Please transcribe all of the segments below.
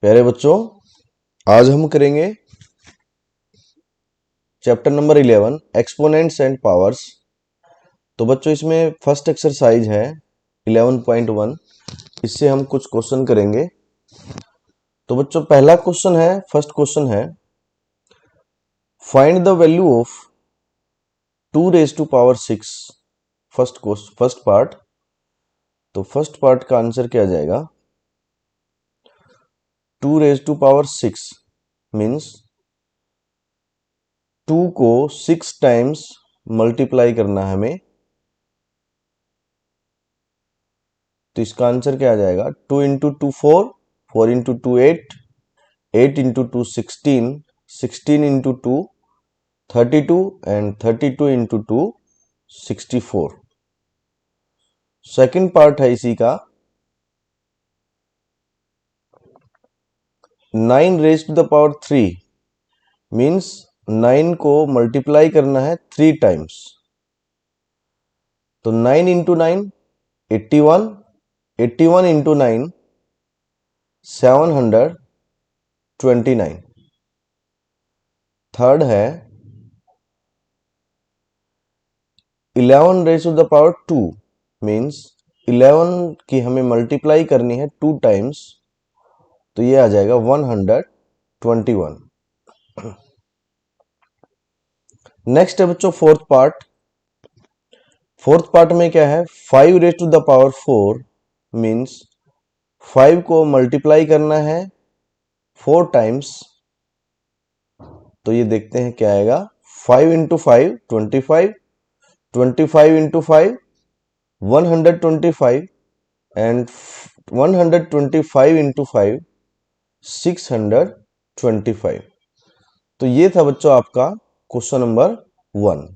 प्यारे बच्चों, आज हम करेंगे chapter number 11 exponents and powers. तो बच्चों इसमें फर्स्ट एक्सरसाइज है 11.1। इससे हम कुछ क्वेश्चन करेंगे। तो बच्चों पहला क्वेश्चन है, फर्स्ट क्वेश्चन है find the value of 2 raise to power 6। First part. तो फर्स्ट पार्ट का आंसर क्या जाएगा? 2 रेज टू पावर 6 मीन्स 2 को 6 टाइम्स मल्टीप्लाई करना है हमें। तो इसका आंसर क्या आ जाएगा? 2 into 2 4, 4 into 2 8, 8 into 2 16, 16 into 2 32 and 32 into 2 64। Second part है इसी का 9 raise to the power 3 means 9 को मल्टीप्लाई करना है 3 टाइम्स। तो 9 इंटू 9 81, 81 इंटू 9 729। थर्ड है 11 raise to the power 2 means 11 की हमें मल्टीप्लाई करनी है 2 टाइम्स। तो ये आ जाएगा 121। नेक्स्ट है बच्चों फोर्थ पार्ट। फोर्थ पार्ट में क्या है? 5 raise to the power 4 means 5 को मल्टीप्लाई करना है 4 टाइम्स। तो ये देखते हैं क्या आएगा। 5 इंटू 5 25, 25 इंटू 5 125 एंड 125 इंटू 5 625। तो ये था बच्चों आपका क्वेश्चन नंबर 1।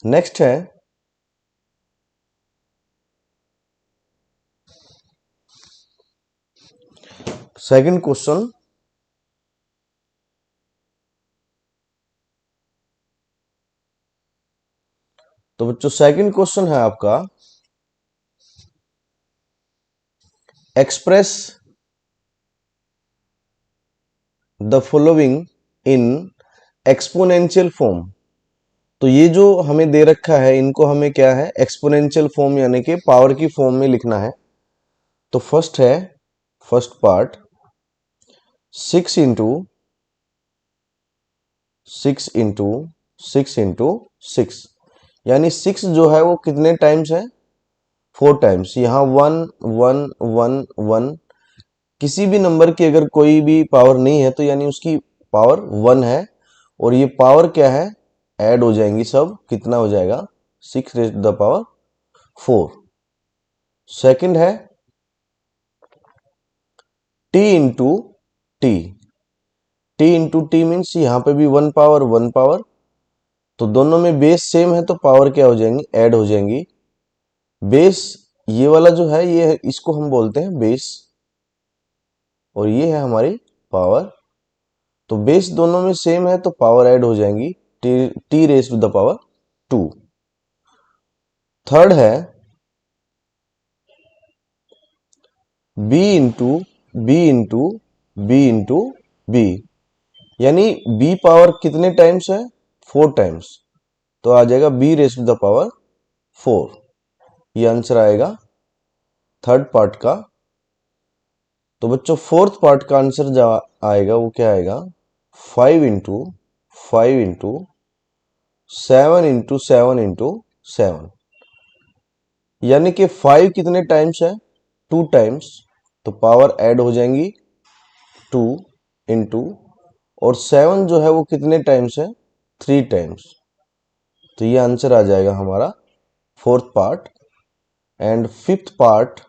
नेक्स्ट है सेकंड क्वेश्चन। तो बच्चों सेकंड क्वेश्चन है आपका express the following in exponential form. तो ये जो हमें दे रखा है इनको हमें क्या है? एक्सपोनेंशियल फॉर्म यानी कि पावर की फॉर्म में लिखना है। तो फर्स्ट है first part 6 into 6 into 6 into 6 यानी 6 जो है वो कितने टाइम्स है? 4 टाइम्स। यहाँ 1 1 1 1 किसी भी नंबर की अगर कोई भी पावर नहीं है तो यानी उसकी पावर 1 है। और ये पावर क्या है? ऐड हो जाएंगी सब। कितना हो जाएगा? 6 raise to the power 4। Second है t into T. T into T means यहाँ पे भी 1 पावर 1 पावर। तो दोनों में बेस सेम है तो पावर क्या हो जाएंगी? ऐड हो जाएंगी। बेस ये वाला जो है ये इसको हम बोलते हैं बेस और ये है हमारी पावर। तो बेस दोनों में सेम है तो पावर ऐड हो जाएंगी। T raise to the power 2। Third है b into B into B into B यानी b पावर कितने टाइम्स है? 4 टाइम्स। तो आ जाएगा b raise to the power 4। ये आंसर आएगा थर्ड पार्ट का। तो बच्चों फोर्थ पार्ट का आंसर जो आएगा वो क्या आएगा? 5 इंटू 5 इंटू 7 इंटू 7 इंटू 7 यानी कि 5 कितने टाइम्स है? 2 टाइम्स। तो पावर ऐड हो जाएंगी 2 इंटू और 7 जो है वो कितने टाइम्स है? 3 टाइम्स। तो ये आंसर आ जाएगा हमारा fourth part. And fifth part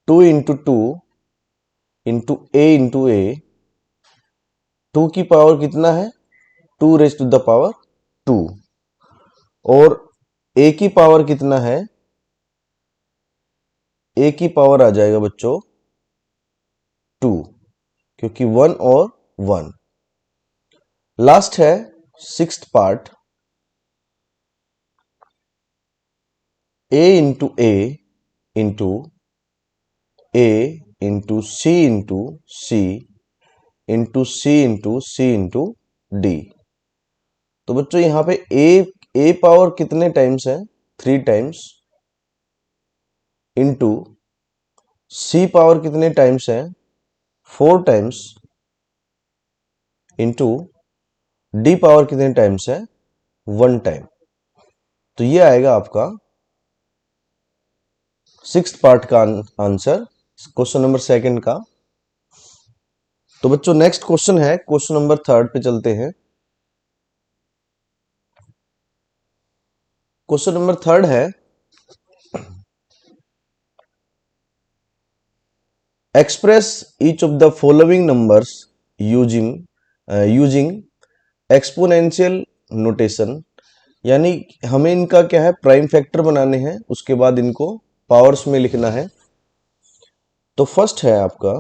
2 into 2 into a 2 की पावर कितना है? 2 रेज टू द पावर 2 और a की पावर कितना है? a की पावर आ जाएगा बच्चों 2 क्योंकि 1 और 1। लास्ट है sixth part a into A into A into C into C into C into C into D. तो बच्चों यहां पे ए पावर कितने टाइम्स है? 3 टाइम्स इंटू सी पावर कितने टाइम्स है? 4 टाइम्स इंटू डी पावर कितने टाइम्स है? 1 टाइम। तो ये आएगा आपका 6th पार्ट का आंसर क्वेश्चन नंबर 2 का। तो बच्चों नेक्स्ट क्वेश्चन है क्वेश्चन नंबर 3 पे चलते हैं। क्वेश्चन नंबर 3 है, express each of the following numbers using exponential notation. यानी हमें इनका क्या है, प्राइम फैक्टर बनाने हैं, उसके बाद इनको पावर्स में लिखना है। तो फर्स्ट है आपका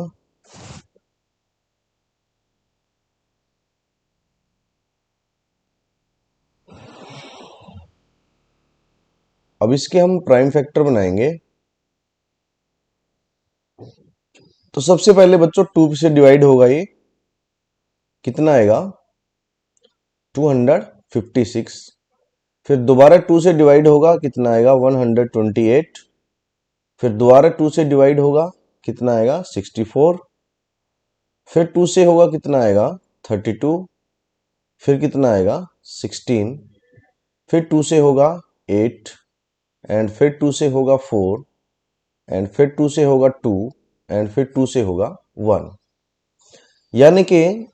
अब इसके हम प्राइम फैक्टर बनाएंगे। तो सबसे पहले बच्चों 2 से डिवाइड होगा, ये कितना आएगा? 256। फिर दोबारा 2 से डिवाइड होगा, कितना आएगा? 128। फिर दोबारा 2 से डिवाइड होगा, कितना आएगा? 64। फिर 2 से होगा, कितना आएगा? 32। फिर कितना आएगा? 16। फिर 2 से होगा 8 एंड फिर 2 से होगा 4 एंड फिर 2 से होगा 2 एंड फिर 2 से होगा 1। यानी कि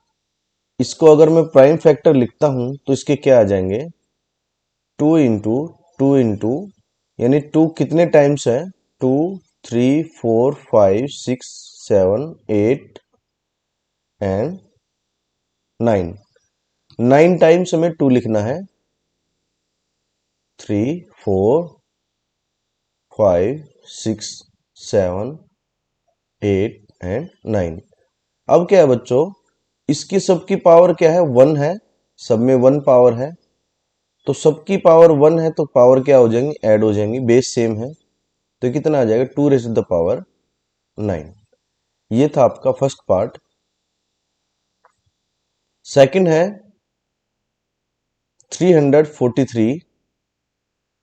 इसको अगर मैं प्राइम फैक्टर लिखता हूं तो इसके क्या आ जाएंगे? 2 इंटू यानी 2 कितने टाइम्स है? 2 3 4 5 6 7 8 एंड 9। 9 टाइम्स हमें 2 लिखना है। 3 4 5 6 7 8 एंड 9। अब क्या है बच्चों, इसकी सबकी पावर क्या है? 1 है, सब में 1 पावर है। तो सबकी पावर 1 है तो पावर क्या हो जाएंगी? ऐड हो जाएंगी, बेस सेम है। तो कितना आ जाएगा? 2 रेज़ टू द पावर 9। ये था आपका फर्स्ट पार्ट। सेकंड है 343।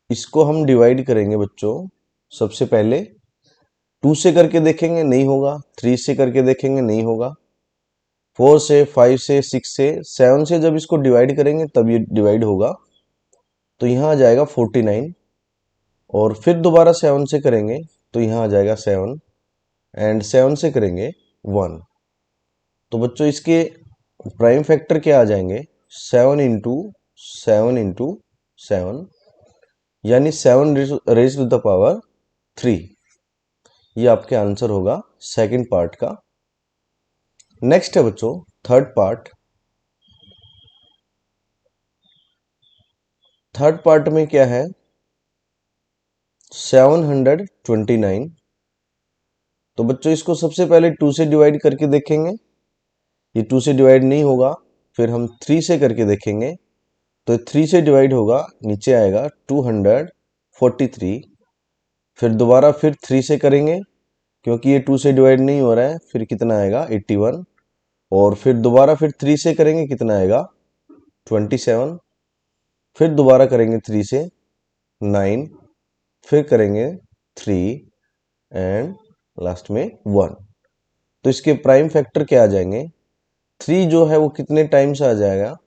इसको हम डिवाइड करेंगे बच्चों। सबसे पहले 2 से करके देखेंगे, नहीं होगा। 3 से करके देखेंगे, नहीं होगा। 4 से, 5 से, 6 से, 7 से जब इसको डिवाइड करेंगे तब ये डिवाइड होगा। तो यहाँ आ जाएगा 49। और फिर दोबारा 7 से करेंगे तो यहाँ आ जाएगा 7 एंड 7 से करेंगे 1। तो बच्चों इसके प्राइम फैक्टर क्या आ जाएंगे? 7 इंटू 7 यानी 7 रेज टू द पावर 3। ये आपके आंसर होगा सेकंड पार्ट का। नेक्स्ट है बच्चों थर्ड पार्ट। थर्ड पार्ट में क्या है? 729। तो बच्चों इसको सबसे पहले 2 से डिवाइड करके देखेंगे, ये 2 से डिवाइड नहीं होगा। फिर हम 3 से करके देखेंगे तो 3 से डिवाइड होगा, नीचे आएगा 243। फिर दोबारा फिर 3 से करेंगे क्योंकि ये 2 से डिवाइड नहीं हो रहा है। फिर कितना आएगा? 81। और फिर दोबारा फिर 3 से करेंगे, कितना आएगा? 27। फिर दोबारा करेंगे 3 से 9। फिर करेंगे 3 एंड लास्ट में 1। तो इसके प्राइम फैक्टर क्या आ जाएंगे? 3 जो है वो कितने टाइम्स आ जाएगा?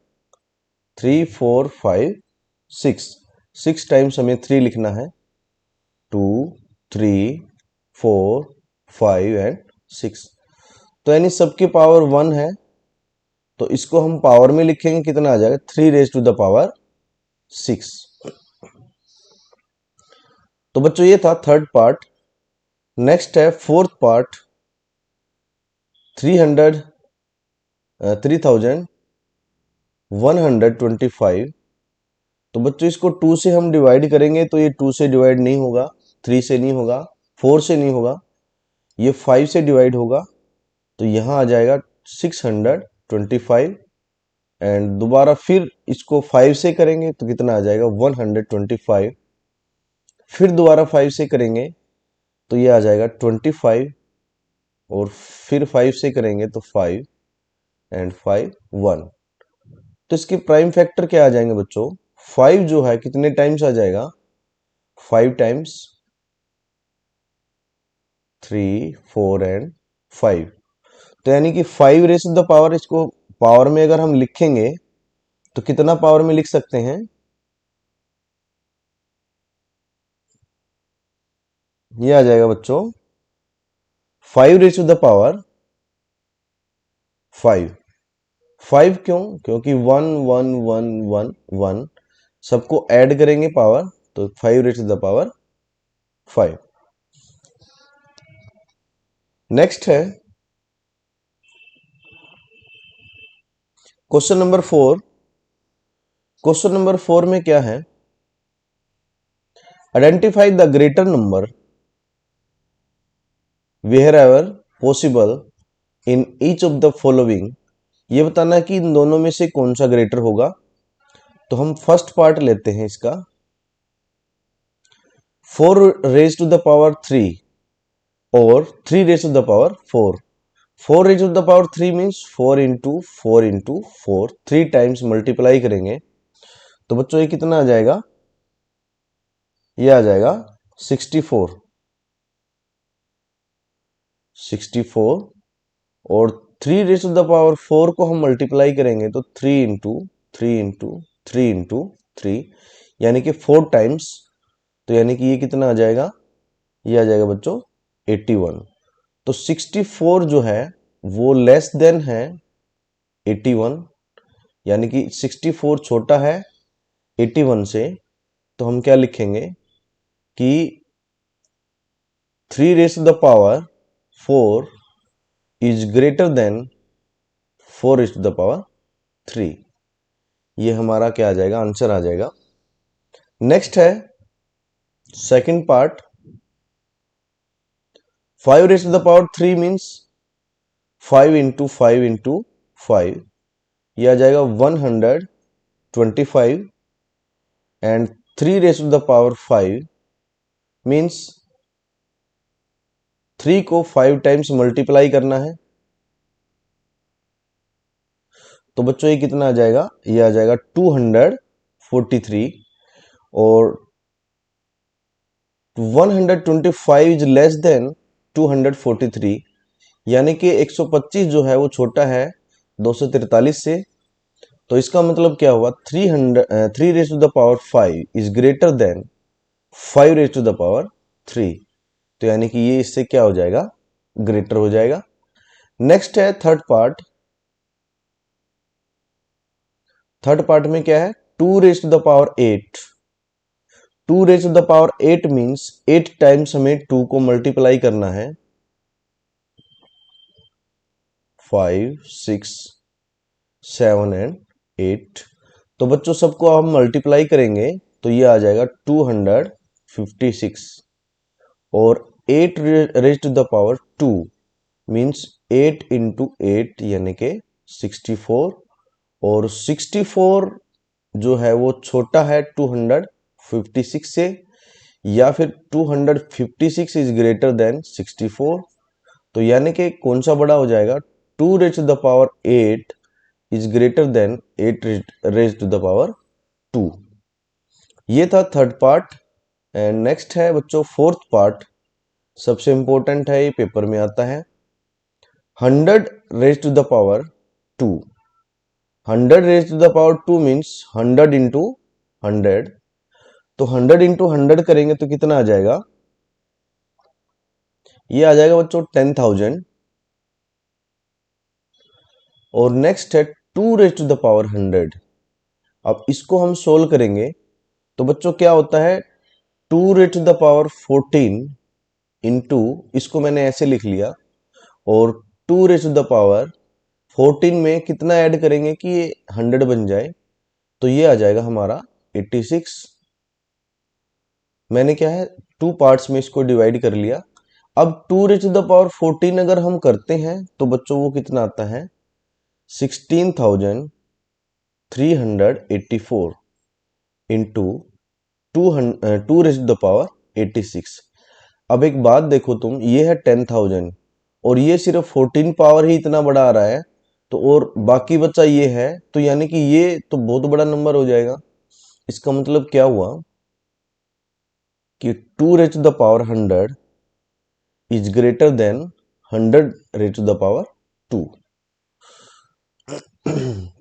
3 4 5 6। 6 टाइम्स हमें 3 लिखना है। 2 3 4 5 एंड 6। तो यानी सबकी पावर 1 है तो इसको हम पावर में लिखेंगे, कितना आ जाएगा? 3 रेज टू द पावर 6। तो बच्चों ये था थर्ड पार्ट। नेक्स्ट है फोर्थ पार्ट। 3125। तो बच्चों इसको 2 से हम डिवाइड करेंगे तो ये 2 से डिवाइड नहीं होगा, 3 से नहीं होगा, 4 से नहीं होगा, ये 5 से डिवाइड होगा। तो यहाँ आ जाएगा 625 एंड दोबारा फिर इसको 5 से करेंगे तो कितना आ जाएगा? 125। फिर दोबारा 5 से करेंगे तो ये आ जाएगा 25 और फिर 5 से करेंगे तो 5 एंड 5 1। तो इसके प्राइम फैक्टर क्या आ जाएंगे बच्चों? 5 जो है कितने टाइम्स आ जाएगा? 5 टाइम्स 3 4 एंड 5। तो यानी कि 5 रेस टू द पावर, इसको पावर में अगर हम लिखेंगे तो कितना पावर में लिख सकते हैं? ये आ जाएगा बच्चों 5 रेस टू द पावर 5। 5 क्यों? क्योंकि 1 1 1 1 1 सबको ऐड करेंगे पावर, तो 5 raise to the power 5। Next है क्वेश्चन नंबर 4। क्वेश्चन नंबर 4 में क्या है? Identify the greater number wherever possible in each of the following। ये बताना है कि इन दोनों में से कौन सा ग्रेटर होगा। तो हम फर्स्ट पार्ट लेते हैं इसका। 4 रेज टू द पावर 3 और 3 raise to the power 4। 4 raise to the power 3 means 4 into 4 into 4, 3 times multiply करेंगे तो बच्चों ये कितना आ जाएगा? ये आ जाएगा 64। 64 और 3 रेज टू द पावर 4 को हम मल्टीप्लाई करेंगे तो 3 इंटू 3 इंटू 3 इंटू 3, यानी कि 4 टाइम्स। तो यानी कि ये कितना आ जाएगा? ये आ जाएगा बच्चों 81। तो 64 जो है वो लेस देन है 81, यानी कि 64 छोटा है 81 से। तो हम क्या लिखेंगे कि 3 raise to the power 4 is greater than 4 raise to the power 3। ये हमारा क्या आ जाएगा? आंसर आ जाएगा। नेक्स्ट है second part. 5 raise to the power 3 means 5 into 5 into 5, यह आ जाएगा 125 and 3 raise to the power 5 means 3 को 5 टाइम्स मल्टीप्लाई करना है। तो बच्चों ये कितना आ जाएगा? ये आ जाएगा 243 और 125 इज लेस देन 243, यानी कि 125 जो है वो छोटा है 243 से। तो इसका मतलब क्या हुआ? 3 raise to the power 5 is greater than 5 raise to the power 3। तो यानी कि ये इससे क्या हो जाएगा? ग्रेटर हो जाएगा। नेक्स्ट है थर्ड पार्ट। थर्ड पार्ट में क्या है? 2 raise to the power 8। 2 raise to the power 8 means 8 times हमें 2 को मल्टीप्लाई करना है। 5 6 7 एंड 8। तो बच्चों सबको हम मल्टीप्लाई करेंगे तो ये आ जाएगा 256 और 8 raise to the power 2 means 8 into 8 यानी कि 64 और 64 जो है वो छोटा है 256 से, या फिर 256 इज ग्रेटर देन 64। तो यानी कि कौन सा बड़ा हो जाएगा? 2 raise to the power 8 is greater than 8 raise to the power 2। ये था थर्ड पार्ट। एंड नेक्स्ट है बच्चों फोर्थ पार्ट। सबसे इंपॉर्टेंट है, ये पेपर में आता है। 100 raise to the power 2। 100 raise to the power 2 means 100 into 100। तो 100 इंटू 100 करेंगे तो कितना आ जाएगा? ये आ जाएगा बच्चों 10,000। और नेक्स्ट है 2 रेज टू द पावर 100। अब इसको हम सोल्व करेंगे तो बच्चों क्या होता है? 2 raise to the power 14 into, इसको मैंने ऐसे लिख लिया, और 2 रेज टू द पावर 14 में कितना ऐड करेंगे कि ये 100 बन जाए? तो ये आ जाएगा हमारा 86। मैंने क्या है 2 पार्ट्स में इसको डिवाइड कर लिया। अब 2 रेज टू द पावर 14 अगर हम करते हैं तो बच्चों वो कितना आता है? 16,384 into 2 raise to the power 86। अब एक बात देखो तुम, ये है 10,000 और ये सिर्फ 14 पावर ही इतना बड़ा आ रहा है, तो और बाकी बचा ये है, तो यानी कि ये तो बहुत बड़ा नंबर हो जाएगा। इसका मतलब क्या हुआ कि 2 raise to the power 100 is greater than 100 raise to the power 2।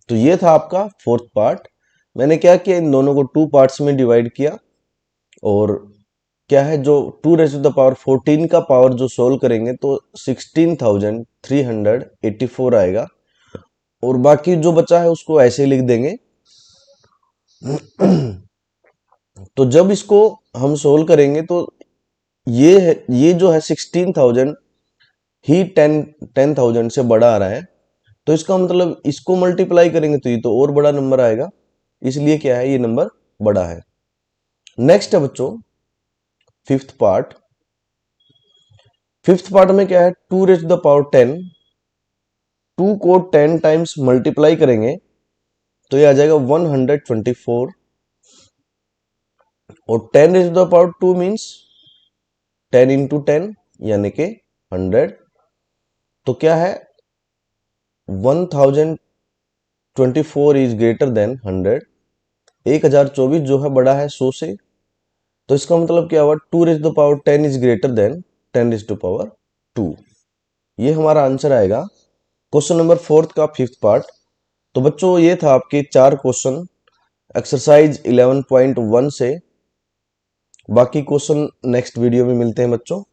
तो ये था आपका फोर्थ पार्ट। मैंने क्या किया, इन दोनों को 2 पार्ट्स में डिवाइड किया, और क्या है, जो 2 रेज टू द पावर 14 का पावर जो सोल्व करेंगे तो 16,384 आएगा, और बाकी जो बचा है उसको ऐसे ही लिख देंगे। तो जब इसको हम सोल्व करेंगे तो ये है, ये जो है 16,000 ही 10,000 से बड़ा आ रहा है, तो इसका मतलब इसको मल्टीप्लाई करेंगे तो ये तो और बड़ा नंबर आएगा, इसलिए क्या है, ये नंबर बड़ा है। नेक्स्ट है बच्चों फिफ्थ पार्ट। फिफ्थ पार्ट में क्या है, 2 रेज टू द पावर 10, 2 को 10 टाइम्स मल्टीप्लाई करेंगे तो ये आ जाएगा 124, और 10 raise to the power 2 means 10 into 10 यानी कि 100। तो क्या है, 1024 इज ग्रेटर देन 100, 1024 जो है बड़ा है 100 से। तो इसका मतलब क्या हुआ, 2 raise to the power 10 is greater than 10 raise to power 2। ये हमारा आंसर आएगा क्वेश्चन नंबर फोर्थ का फिफ्थ पार्ट। तो बच्चों ये था आपके 4 क्वेश्चन एक्सरसाइज 11.1 से। बाकी क्वेश्चन नेक्स्ट वीडियो में मिलते हैं बच्चों।